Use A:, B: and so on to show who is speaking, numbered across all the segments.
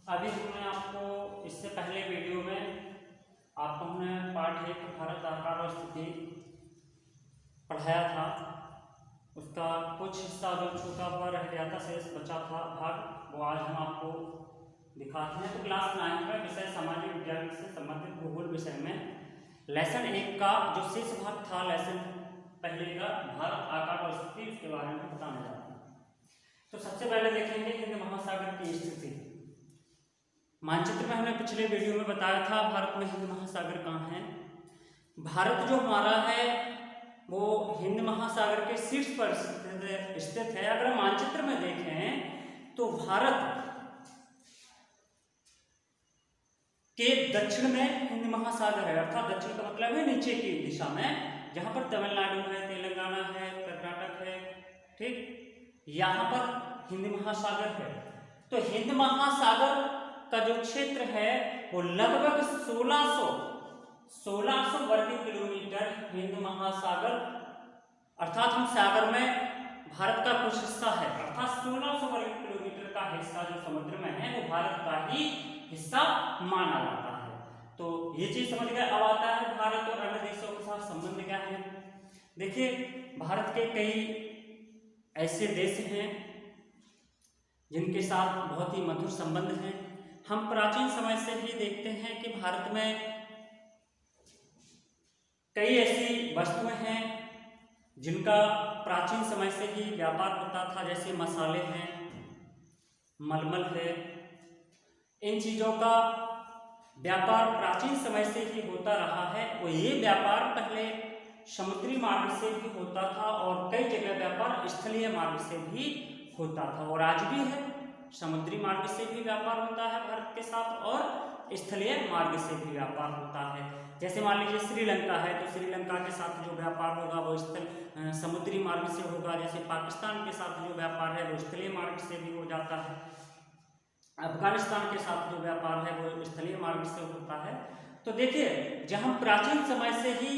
A: अभी हमने आपको इससे पहले वीडियो में आपको हमने पाठ 1 भारत आकार और स्थिति पढ़ाया था। उसका कुछ हिस्सा जो छूटा हुआ रह गया था, शेष बचा था भाग, वो आज हम आपको दिखाते हैं। तो क्लास 9 में विषय सामाजिक विज्ञान से संबंधित भूगोल विषय में लेसन 1 का जो शेष भाग था, लेसन पहले का भारत आकार और स्थिति, उसके बारे में बताने जाते हैं। तो सबसे पहले देखेंगे हिंद महासागर की स्थिति। मानचित्र में हमने पिछले वीडियो में बताया था भारत में हिंद महासागर कहाँ है। भारत जो हमारा है वो हिंद महासागर के शीर्ष पर स्थित है। अगर हम मानचित्र में देखें तो भारत के दक्षिण में हिंद महासागर है, अर्थात दक्षिण का मतलब है नीचे की दिशा में, जहां पर तमिलनाडु है, तेलंगाना है, कर्नाटक है, ठीक, यहां पर हिंद महासागर है। तो हिंद महासागर का जो क्षेत्र है वो लगभग 1600 वर्ग किलोमीटर हिंद महासागर, अर्थात हम सागर में भारत का कुछ हिस्सा है, अर्थात 1600 वर्ग किलोमीटर का हिस्सा जो समुद्र में है वो भारत का ही हिस्सा माना जाता है। तो ये चीज समझ गए। अब आता है भारत और अन्य देशों के साथ संबंध क्या है। देखिए, भारत के कई ऐसे देश हैं जिनके साथ बहुत ही मधुर संबंध हैं। हम प्राचीन समय से ही देखते हैं कि भारत में कई ऐसी वस्तुएं हैं जिनका प्राचीन समय से ही व्यापार होता था, जैसे मसाले हैं, मलमल है। इन चीजों का व्यापार प्राचीन समय से ही होता रहा है। और ये व्यापार पहले समुद्री मार्ग से भी होता था और कई जगह व्यापार स्थलीय मार्ग से भी होता था, और आज भी है। समुद्री मार्ग से भी व्यापार होता है भारत के साथ और स्थलीय मार्ग से भी व्यापार होता है। जैसे मान लीजिए श्रीलंका है, तो श्रीलंका के साथ जो व्यापार होगा वो समुद्री मार्ग से होगा। जैसे पाकिस्तान के साथ जो व्यापार है वो स्थलीय मार्ग से भी हो जाता है। अफगानिस्तान के साथ जो व्यापार है वो स्थलीय मार्ग से होता है। तो देखिए, जहां प्राचीन समय से ही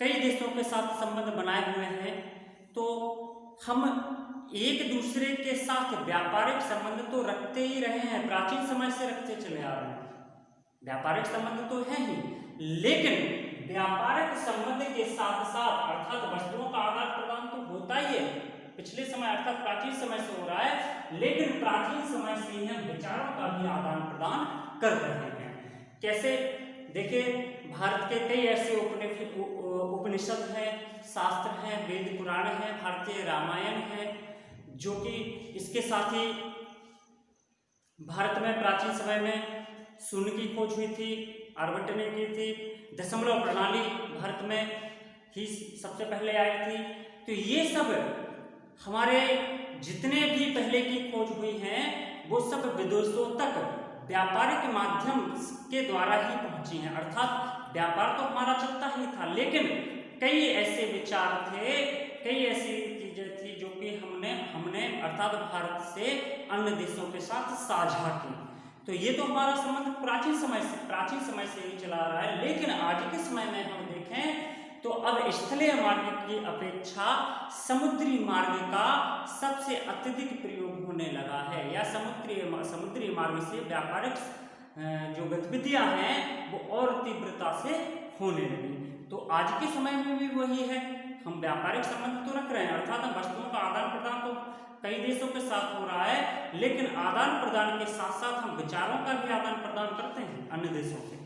A: कई देशों के साथ संबंध बनाए हुए हैं, तो हम एक दूसरे के साथ व्यापारिक संबंध तो रखते ही रहे हैं, प्राचीन समय से रखते चले आ रहे हैं। व्यापारिक संबंध तो है ही, लेकिन व्यापारिक संबंध के साथ साथ अर्थात वस्तुओं का आदान प्रदान तो होता ही है, पिछले समय अर्थात प्राचीन समय से हो रहा है, लेकिन प्राचीन समय से ही हम विचारों का भी आदान प्रदान कर रहे हैं। कैसे? देखिए, भारत के कई ऐसे उपनिषद हैं, शास्त्र हैं, वेद पुराण है, भारतीय रामायण है, जो कि इसके साथ ही भारत में प्राचीन समय में शून्य की खोज हुई थी, आर्यभट्ट ने की थी। दशमलव प्रणाली भारत में ही सबसे पहले आई थी। तो ये सब हमारे जितने भी पहले की खोज हुई हैं वो सब विदेशों तक व्यापारिक माध्यम के द्वारा ही पहुंची हैं। अर्थात व्यापार तो हमारा चलता ही था, लेकिन कई ऐसे विचार थे, कई ऐसी चीजें थी जो कि हमने अर्थात भारत से अन्य देशों के साथ साझा की। तो ये तो हमारा संबंध प्राचीन समय से ही चला रहा है। लेकिन आज के समय में हम देखें तो अब स्थलीय मार्ग की अपेक्षा समुद्री मार्ग का सबसे अत्यधिक प्रयोग होने लगा है, या समुद्री मार्ग से व्यापारिक जो गतिविधियां हैं वो और तीव्रता से होने लगी। तो आज के समय में भी वही है, हम व्यापारिक संबंध तो रख रहे हैं, अर्थात हम वस्तुओं का आदान प्रदान तो कई देशों के साथ हो रहा है, लेकिन आदान प्रदान के साथ साथ हम विचारों का भी आदान प्रदान करते हैं अन्य देशों से।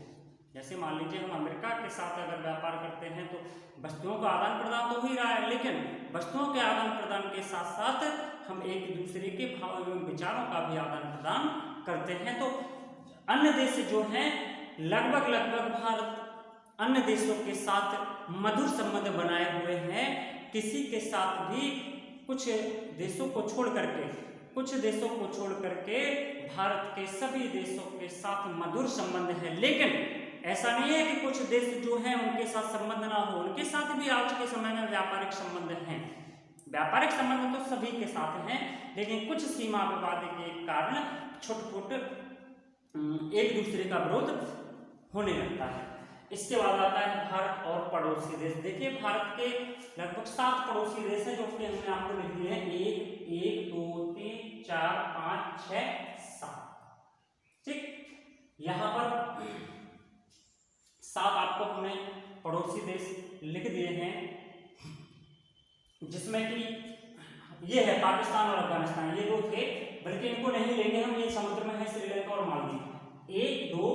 A: जैसे मान लीजिए हम अमेरिका के साथ अगर व्यापार करते हैं तो वस्तुओं का आदान प्रदान तो हो ही रहा है, लेकिन वस्तुओं के आदान प्रदान के साथ साथ हम एक दूसरे के भाव एवं विचारों का भी आदान प्रदान करते हैं। तो अन्य देश जो हैं लगभग भारत अन्य देशों के साथ मधुर संबंध बनाए हुए हैं। किसी के साथ भी कुछ देशों को छोड़ करके भारत के सभी देशों के साथ मधुर संबंध है। लेकिन ऐसा नहीं है कि कुछ देश जो हैं उनके साथ संबंध ना हो, उनके साथ भी आज के समय में व्यापारिक संबंध हैं। व्यापारिक संबंध तो सभी के साथ हैं, लेकिन कुछ सीमा विवाद के कारण छोट-छोट एक दूसरे का विरोध होने लगता है। इसके बाद आता है भारत और पड़ोसी देश। देखिए, भारत के लगभग 7 पड़ोसी देश हैं, जो कि हमने आपको लिख दिए हैं, 1 2 3 4 5 6 7। ठीक, यहाँ पर 7 आपको हमने पड़ोसी देश लिख दिए हैं, जिसमें कि ये है पाकिस्तान और अफगानिस्तान, ये 2 थे, बल्कि इनको नहीं लेंगे हम, ये समुद्र में है श्रीलंका और मालदीव। 1 2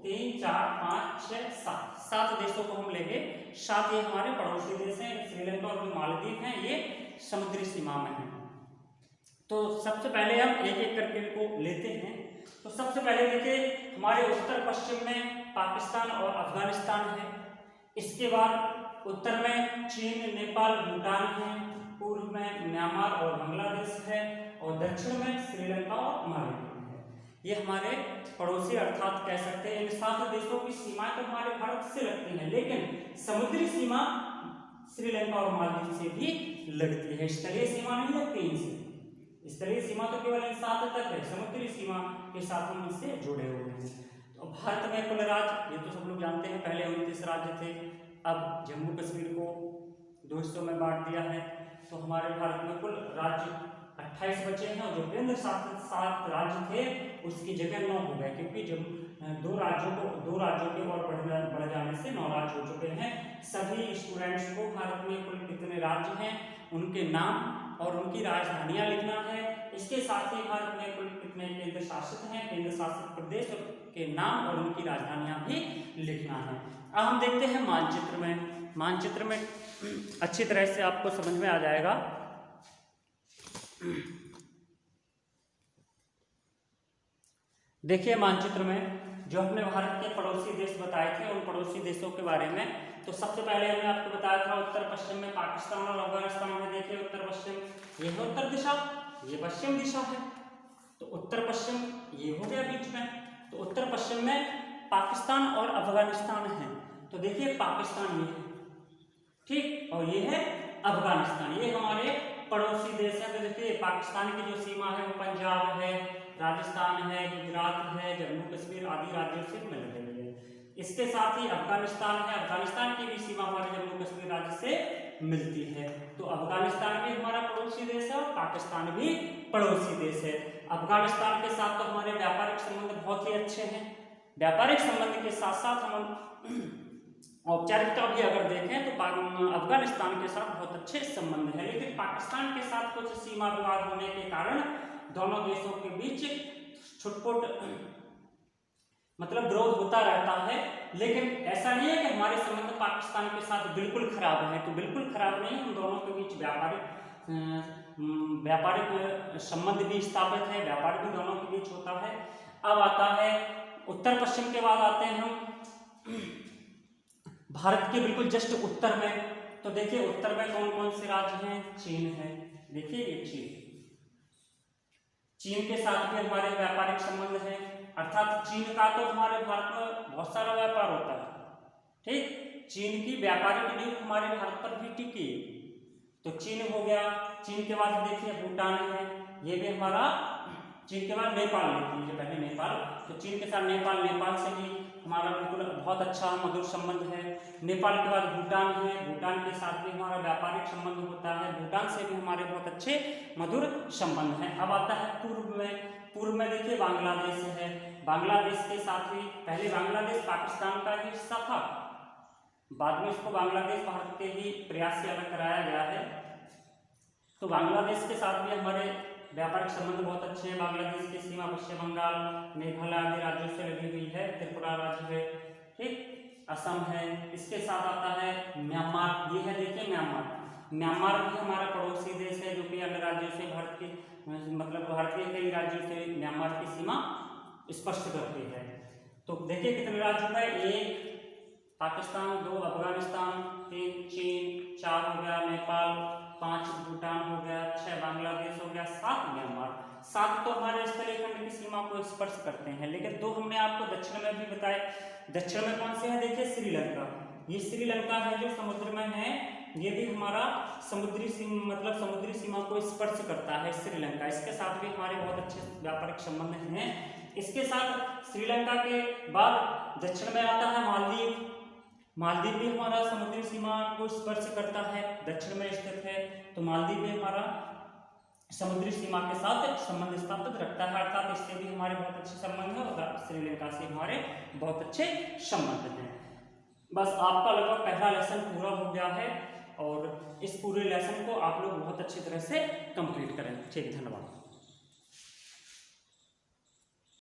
A: 3 4 5 6 7 देशों को हम लेंगे। 7 ये हमारे पड़ोसी देश हैं, श्रीलंका और मालदीव हैं, ये समुद्री सीमा में हैं। तो सबसे पहले हम एक एक करके इनको लेते हैं। तो सबसे पहले देखिए हमारे उत्तर पश्चिम में पाकिस्तान और अफगानिस्तान है, इसके बाद उत्तर में चीन, नेपाल, भूटान है, पूर्व में म्यांमार और बांग्लादेश है, और दक्षिण में श्रीलंका और मालदीव है। ये हमारे पड़ोसी अर्थात कह सकते हैं। इन 7 देशों की सीमाएं तो हमारे भारत से लगती हैं, लेकिन समुद्री सीमा श्रीलंका और मालदीव से भी लगती है, स्थलीय सीमा नहीं लगती इनसे। स्थलीय सीमा तो केवल इन 7 तक है, समुद्री सीमा के साथ हम इससे जुड़े हुए हैं। तो भारत में कुल राज्य, ये तो सब लोग जानते हैं, पहले 29 राज्य थे, अब जम्मू कश्मीर को 2 हिस्सों में बांट दिया है। तो हमारे भारत में कुल राज्य 28 बचे हैं, और जो केंद्र शासित 7 राज्य थे उसकी जगह 9 हो गए, क्योंकि जब 2 राज्यों के और बढ़ जाने से 9 राज्य हो चुके हैं। सभी स्टूडेंट्स को भारत में कुल कितने राज्य हैं उनके नाम और उनकी राजधानियां लिखना है। इसके साथ ही भारत में कुल कितने केंद्र शासित हैं, केंद्र शासित प्रदेश के नाम और उनकी राजधानियां भी लिखना है। अब हम देखते हैं मानचित्र में। मानचित्र में अच्छी तरह से आपको समझ में आ जाएगा। देखिए मानचित्र में जो हमने भारत के पड़ोसी देश बताए थे, उन पड़ोसी देशों के बारे में, तो सबसे पहले हमने आपको बताया था उत्तर पश्चिम में पाकिस्तान और अफगानिस्तान में। देखिए उत्तर पश्चिम, ये है उत्तर दिशा, ये पश्चिम दिशा है, तो उत्तर पश्चिम ये हो गया बीच में। तो उत्तर पश्चिम में पाकिस्तान और अफगानिस्तान है। तो देखिए पाकिस्तान ये है, ठीक, और ये है अफगानिस्तान, ये हमारे पड़ोसी देश है। तो देखिए पाकिस्तान की जो सीमा है वो पंजाब है, राजस्थान है, गुजरात है, जम्मू कश्मीर आदि राज्यों से मिल रही है। इसके साथ ही अफगानिस्तान है, अफगानिस्तान की भी सीमा हमारे जम्मू कश्मीर राज्य से मिलती है। तो अफगानिस्तान भी हमारा पड़ोसी देश है और पाकिस्तान भी पड़ोसी देश है। अफगानिस्तान के साथ तो हमारे व्यापारिक संबंध बहुत ही अच्छे हैं। व्यापारिक संबंध के साथ साथ हम औपचारिकता भी अगर देखें तो अफगानिस्तान के साथ बहुत अच्छे संबंध है, लेकिन पाकिस्तान के साथ कुछ सीमा विवाद होने के कारण दोनों देशों के बीच छुटपुट मतलब विरोध होता रहता है। लेकिन ऐसा नहीं है कि हमारे संबंध पाकिस्तान के साथ बिल्कुल खराब है, तो बिल्कुल खराब नहीं, हम दोनों के बीच व्यापारिक संबंध भी स्थापित है, व्यापार भी दोनों के बीच होता है। अब आता है उत्तर पश्चिम के बाद आते हैं हम भारत के बिल्कुल जस्ट उत्तर में। तो देखिए उत्तर में कौन कौन से राज्य हैं, चीन है, देखिए ये चीन के साथ भी हमारे व्यापारिक संबंध है, अर्थात चीन का तो हमारे भारत में बहुत सारा व्यापार होता है, ठीक, चीन की व्यापारिक नींव हमारे भारत पर भी टिकी। तो चीन हो गया, चीन के बाद देखिए भूटान है, ये भी हमारा, चीन के बाद नेपाल देख लीजिए, पहले नेपाल, तो चीन के साथ नेपाल से भी हमारा बिल्कुल बहुत अच्छा मधुर संबंध है। नेपाल के बाद भूटान है, भूटान के साथ भी हमारा व्यापारिक संबंध होता है, भूटान से भी हमारे बहुत अच्छे मधुर संबंध हैं। अब आता है पूर्व में देखिए बांग्लादेश है, बांग्लादेश के साथ भी, पहले बांग्लादेश पाकिस्तान का ही हिस्सा था, बाद में इसको बांग्लादेश भारत के ही प्रयास से अलग कराया गया है। तो बांग्लादेश के साथ भी हमारे व्यापारिक संबंध बहुत अच्छे हैं। बांग्लादेश की सीमा पश्चिम बंगाल, मेघालय आदि राज्यों से लगी हुई है, त्रिपुरा राज्य है, ठीक, असम है। इसके साथ आता है म्यांमार, ये है देखिए म्यांमार भी हमारा पड़ोसी देश है, जो कि अन्य राज्यों से भारत के भारत के कई राज्यों से म्यांमार की सीमा स्पष्ट करती है। तो देखिए कितने राज्य है, 1 पाकिस्तान, 2 अफगानिस्तान, 3 चीन, 4 हो गया नेपाल, 5 भूटान हो गया, 6 बांग्लादेश हो गया, 7 म्यांमार। 7 तो हमारे स्थलीय खंड की सीमा को स्पर्श करते हैं, लेकिन 2 हमने आपको दक्षिण में भी बताए। दक्षिण में कौन से हैं, देखिए श्रीलंका, ये श्रीलंका है जो समुद्र में है, ये भी हमारा समुद्री सीमा को स्पर्श करता है श्रीलंका। इसके साथ भी हमारे बहुत अच्छे व्यापारिक संबंध हैं। इसके साथ श्रीलंका के बाद दक्षिण में आता है मालदीव भी हमारा समुद्री सीमा को स्पर्श करता है, दक्षिण में स्थित है। तो मालदीव भी हमारा समुद्री सीमा के साथ संबंध स्थापित रखता है, अर्थात इससे भी हमारे बहुत अच्छे संबंध है और श्रीलंका से हमारे बहुत अच्छे संबंध हैं। बस आपका लगभग पहला लेसन पूरा हो गया है और इस पूरे लेसन को आप लोग बहुत अच्छी तरह से कंप्लीट करें। ठीक, धन्यवाद।